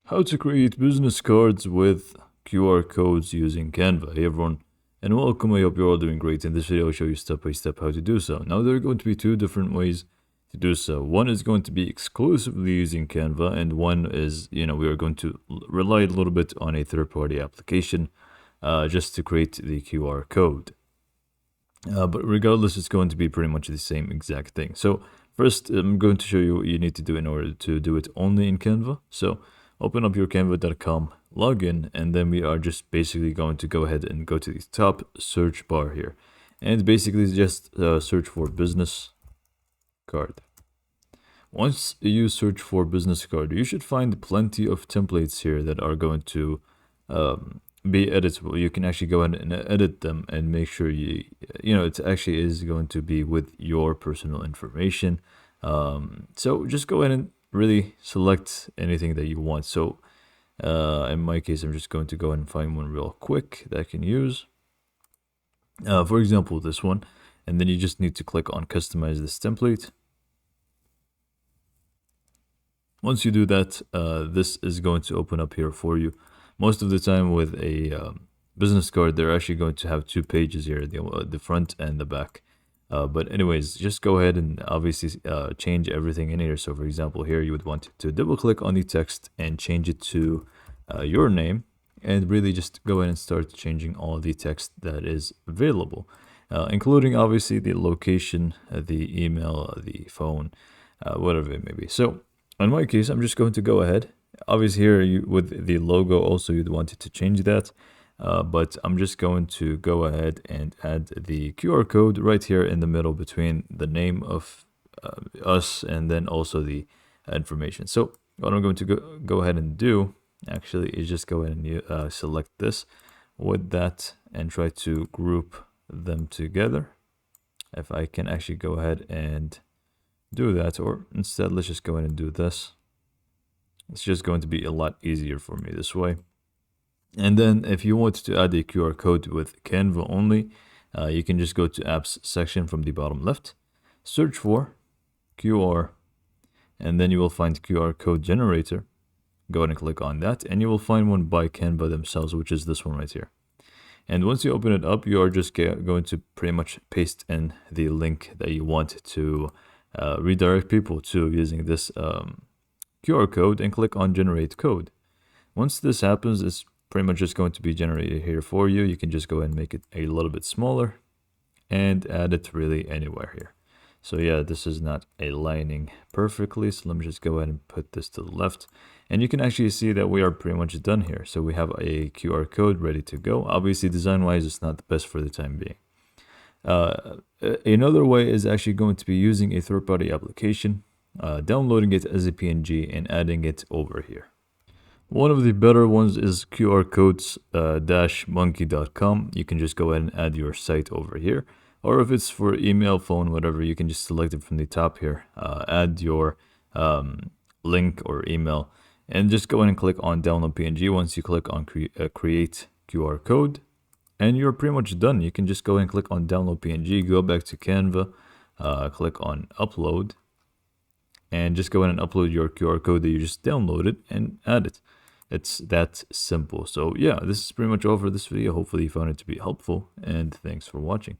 How to create business cards with QR codes using Canva. Hey everyone, and welcome. I hope you're all doing great. In this video, I'll show you step by step how to do so. Now, there are going to be two different ways to do so. One is going to be exclusively using Canva, and one is, we are going to rely a little bit on a third-party application just to create the QR code. But regardless, it's going to be pretty much the same exact thing. So first, I'm going to show you what you need to do in order to do it only in Canva. So open up your canva.com, log in, and then we are just basically going to go ahead and go to the top search bar here. And basically just search for business card. Once you search for business card, you should find plenty of templates here that are going to be editable. You can actually go ahead and edit them and make sure it actually is going to be with your personal information. So just go ahead and really select anything that you want. So in my case, I'm just going to go ahead and find one real quick that I can use. For example, this one, and then you just need to click on customize this template. Once you do that, this is going to open up here for you. Most of the time with a business card, they're actually going to have two pages here, the front and the back. But anyways, just go ahead and obviously change everything in here. So for example, here you would want to double click on the text and change it to your name, and really just go ahead and start changing all the text that is available, including obviously the location, the email, the phone, whatever it may be. So in my case, I'm just going to go ahead. Obviously here with the logo also you'd want it to change that. But I'm just going to go ahead and add the QR code right here in the middle between the name of us and then also the information. So what I'm going to go ahead and do actually is just go ahead and select this with that and try to group them together. If I can actually go ahead and do that, or instead let's just go ahead and do this. It's just going to be a lot easier for me this way. And then if you want to add a QR code with Canva only, you can just go to apps section from the bottom left, search for QR, and then you will find QR code generator. Go ahead and click on that, and you will find one by Canva themselves, which is this one right here. And once you open it up, you are just going to pretty much paste in the link that you want to redirect people to using this QR code, and click on generate code. Once this happens, it's pretty much just going to be generated here for you. You can just go ahead and make it a little bit smaller and add it really anywhere here. So yeah, this is not aligning perfectly. So let me just go ahead and put this to the left. And you can actually see that we are pretty much done here. So we have a QR code ready to go. Obviously, design-wise, it's not the best for the time being. Another way is actually going to be using a third-party application, downloading it as a PNG and adding it over here. One of the better ones is qrcodes-monkey.com. You can just go ahead and add your site over here. Or if it's for email, phone, whatever, you can just select it from the top here. Add your link or email. And just go ahead and click on download PNG once you click on create QR code. And you're pretty much done. You can just go ahead and click on download PNG, go back to Canva, click on upload. And just go ahead and upload your QR code that you just downloaded and add it. It's that simple. So yeah, this is pretty much all for this video. Hopefully you found it to be helpful, and thanks for watching.